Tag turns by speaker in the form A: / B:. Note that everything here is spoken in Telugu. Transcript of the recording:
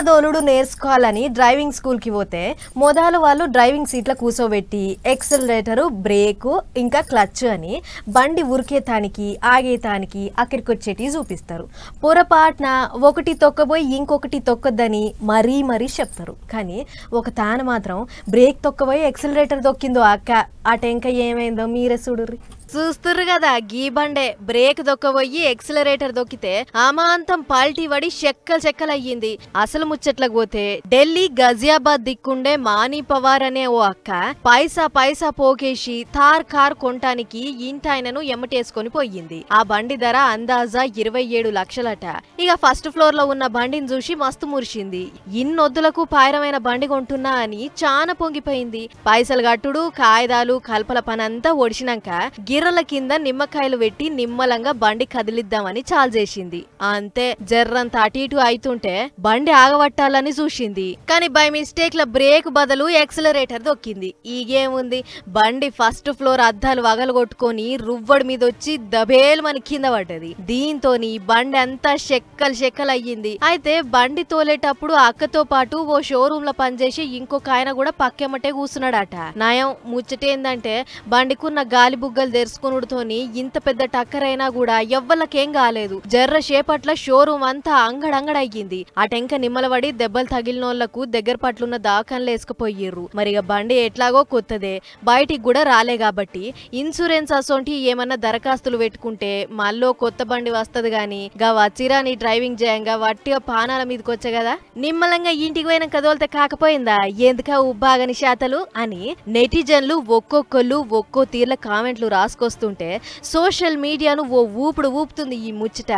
A: దోలుడు నేర్చుకోవాలని డ్రైవింగ్ స్కూల్ కి పోతే మొదలు వాళ్ళు డ్రైవింగ్ సీట్ల కూసోబెట్టి ఎక్సెలరేటర్ బ్రేక్ ఇంకా క్లచ్ అని బండి ఉరికేతానికి ఆగేతానికి అక్కడికి వచ్చేటి చూపిస్తారు. పొరపాటున ఒకటి తొక్కబోయి ఇంకొకటి తొక్కద్దని మరీ చెప్తారు. కానీ ఒక తాన మాత్రం బ్రేక్ తొక్కబోయి ఎక్సెలరేటర్ తొక్కిందో అక్క ఆ టెంక ఏమైందో మీరే చూడుర్రి. చూస్తుర్రు కదా, గీ బండే బ్రేక్ దొక్కబోయి ఎక్సిలరేటర్ దొక్కితే అమాంతం పాల్టీ వడి చెక్కలయ్యింది. అసలు ముచ్చట్లకు పోతే ఢిల్లీ గజియాబాద్ దిక్కుండే మానీ పవార్ అనే ఓ అక్క పైసా పోకేసి థార్ కార్ కొంటానికి ఇంటాయనను ఎమ్మటేసుకొని పోయింది. ఆ బండి ధర అందాజా 27 లక్షలట. ఇక ఫస్ట్ ఫ్లోర్ లో ఉన్న బండిని చూసి మస్తు మురిసింది. ఇన్నొద్దులకు పాయరమైన బండి కొంటున్నా అని చానా పొంగిపోయింది. పైసలు కట్టుడు కాయిదాలు కల్పల పనంతా ఒడిచినాక గిర్రల కింద నిమ్మకాయలు పెట్టి నిమ్మలంగా బండి కదిలిద్దామని చాలు చేసింది. అంతే జర్రంత అటు ఇటు అయితుంటే బండి ఆగబట్టాలని చూసింది. కానీ బై మిస్టేక్ ల బ్రేక్ బదులు ఎక్సలరేటర్ దొక్కింది. ఈగేముంది, బండి ఫస్ట్ ఫ్లోర్ అద్దాలు వగలగొట్టుకొని రువ్వడి మీద వచ్చి దబేల్మని కింద పడ్డది. దీంతో బండి అంతా చెక్కలు అయ్యింది. అయితే బండి తోలేటప్పుడు అక్కతో పాటు ఓ షోరూమ్ లో పనిచేసి ఇంకొక ఆయన కూడా పక్కెమ్మటే కూర్చున్నాడట. నయం ముచ్చటేందంటే బండికున్న గాలి బుగ్గలు తెరుచుకునుడుతోని ఇంత పెద్ద టక్కరైనా కూడా ఎవ్వలకేం కాలేదు. జర్ర షేపట్ల షోరూమ్ అంతా అంగడయ్యింది. ఆ టెంక నిమ్మలబడి దెబ్బలు తగిలినోళ్లకు దగ్గర పట్లున్న దాఖన్లు వేసుకుపోయిర్రు. మరిగా బండి ఎట్లాగో కొత్తదే, బయటికి కూడా రాలే కాబట్టి ఇన్సూరెన్స్ అసోంటి ఏమన్నా దరఖాస్తులు పెట్టుకుంటే మళ్ళీ కొత్త బండి వస్తది గాని గా వచ్చిరా నీ డ్రైవింగ్ చేయంగా వట్టిగా పానాల మీదకి వచ్చే కదా, నిమ్మలంగా ఇంటికి పోయిన కదోలితే కాకపోయిందా ఎందుక ఉబ్బాగని శాతలు అని నెటిజన్లు ఒక్కొక్కళ్ళు ఒక్కో తీర్ల కామెంట్లు రాసుకొస్తుంటే సోషల్ మీడియాను ఓ ఊపుతుంది ఈ ముచ్చట.